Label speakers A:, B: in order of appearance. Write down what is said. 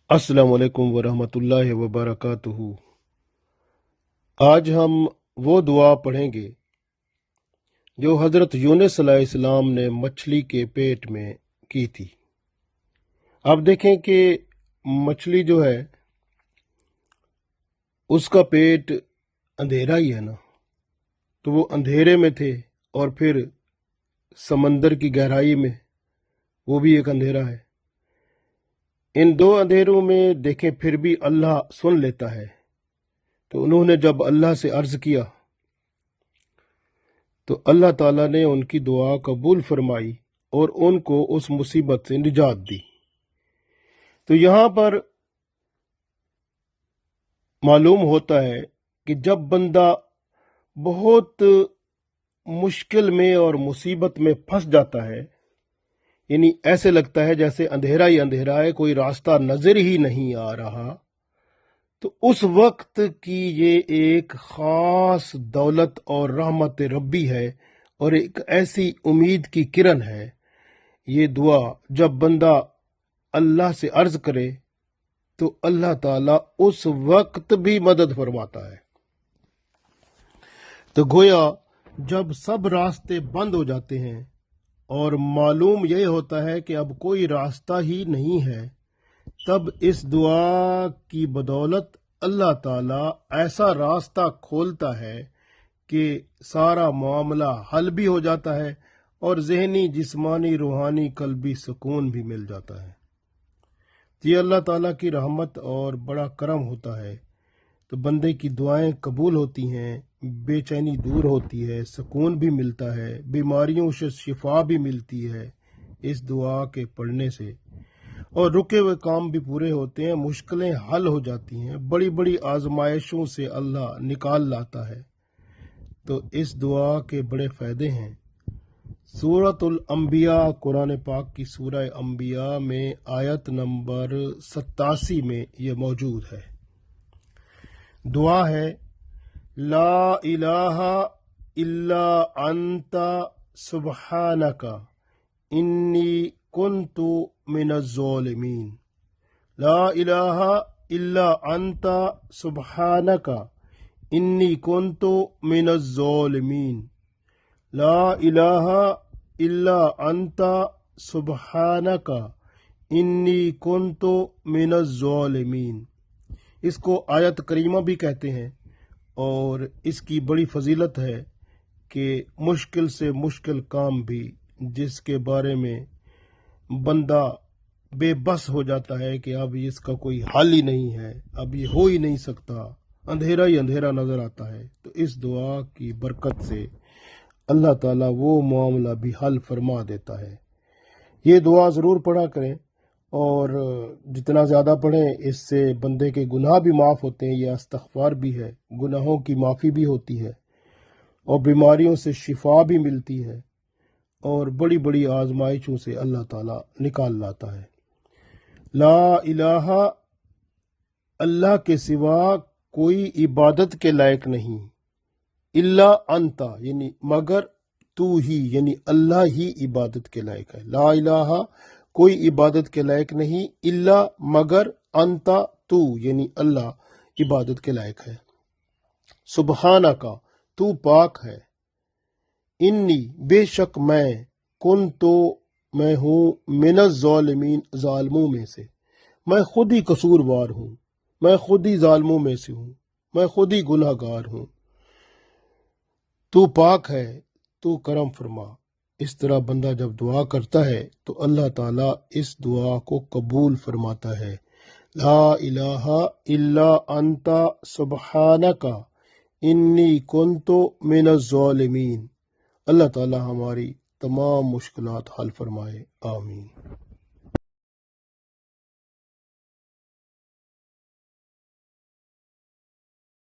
A: अस्सलाम वालेकुम वरहमतुल्लाहि वबरकातुहू। आज हम वो दुआ पढ़ेंगे जो हज़रत यूनुस अलैहिस्सलाम ने मछली के पेट में की थी। आप देखें कि मछली जो है उसका पेट अंधेरा ही है ना, तो वो अंधेरे में थे और फिर समंदर की गहराई में, वो भी एक अंधेरा है। इन दो अंधेरों में देखें फिर भी अल्लाह सुन लेता है। तो उन्होंने जब अल्लाह से अर्ज किया तो अल्लाह ताला ने उनकी दुआ कबूल फरमाई और उनको उस मुसीबत से निजात दी। तो यहाँ पर मालूम होता है कि जब बंदा बहुत मुश्किल में और मुसीबत में फंस जाता है, यानी ऐसे लगता है जैसे अंधेरा ही अंधेरा है, कोई रास्ता नजर ही नहीं आ रहा, तो उस वक्त की ये एक खास दौलत और रहमत रब्बी है और एक ऐसी उम्मीद की किरण है। ये दुआ जब बंदा अल्लाह से अर्ज करे तो अल्लाह ताला उस वक्त भी मदद फरमाता है। तो गोया जब सब रास्ते बंद हो जाते हैं और मालूम यह होता है कि अब कोई रास्ता ही नहीं है, तब इस दुआ की बदौलत अल्लाह ताला ऐसा रास्ता खोलता है कि सारा मामला हल भी हो जाता है और जहनी, जिस्मानी, रूहानी, कल्बी सुकून भी मिल जाता है। ये अल्लाह ताला की रहमत और बड़ा करम होता है। तो बंदे की दुआएं कबूल होती हैं, बेचैनी दूर होती है, सुकून भी मिलता है, बीमारियों से शिफा भी मिलती है इस दुआ के पढ़ने से, और रुके हुए काम भी पूरे होते हैं, मुश्किलें हल हो जाती हैं, बड़ी बड़ी आजमाइशों से अल्लाह निकाल लाता है। तो इस दुआ के बड़े फ़ायदे हैं। सूरतुल अंबिया, कुरान पाक की सूरह अंबिया में आयत नंबर 87 में ये मौजूद है। दुआ है, ला इलाहा इल्ला अंता सुब्हानका इन्नी कुन्तु मिनज़ ज़ालिमीन। ला इलाहा इल्ला अंता सुब्हानका इन्नी कुन्तु मिनज़ ज़ालिमीन। ला इलाहा इल्ला अंता सुब्हानका इन्नी कुन्तु मिनज़ ज़ालिमीन। इसको आयत करीमा भी कहते हैं और इसकी बड़ी फजीलत है कि मुश्किल से मुश्किल काम भी जिसके बारे में बंदा बेबस हो जाता है कि अब इसका कोई हल ही नहीं है, अब ये हो ही नहीं सकता, अंधेरा ही अंधेरा नजर आता है, तो इस दुआ की बरकत से अल्लाह ताला वो मामला भी हल फरमा देता है। ये दुआ ज़रूर पढ़ा करें और जितना ज़्यादा पढ़ें इससे बंदे के गुनाह भी माफ़ होते हैं। यह इस्तग़फ़ार भी है, गुनाहों की माफ़ी भी होती है और बीमारियों से शिफा भी मिलती है और बड़ी बड़ी आजमाइशों से अल्लाह ताला निकाल लाता है। ला इलाहा, अल्लाह के सिवा कोई इबादत के लायक नहीं, इल्ला अंता यानी मगर तू ही, यानी अल्लाह ही इबादत के लायक है। ला इलाहा, कोई इबादत के लायक नहीं, इल्ला मगर, अंता तू यानी अल्लाह इबादत के लायक है। सुबहाना का, तू पाक है। इन्नी, बेशक मैं, कुन तो मैं हूँ, मिनज़ ज़ालिमीन, जालिमों में से, मैं खुद ही कसूरवार हूँ, मैं खुद ही जालिमों में से हूँ, मैं खुद ही गुनहगार हूँ। तू पाक है, तू करम फरमा। इस तरह बंदा जब दुआ करता है तो अल्लाह ताला इस दुआ को कबूल फरमाता है। ला इलाहा इल्ला अंता सुब्हानका इन्नी कुन्तु मिनज़ ज़ालिमीन। अल्लाह ताला हमारी तमाम मुश्किलात हल फरमाए। आमीन।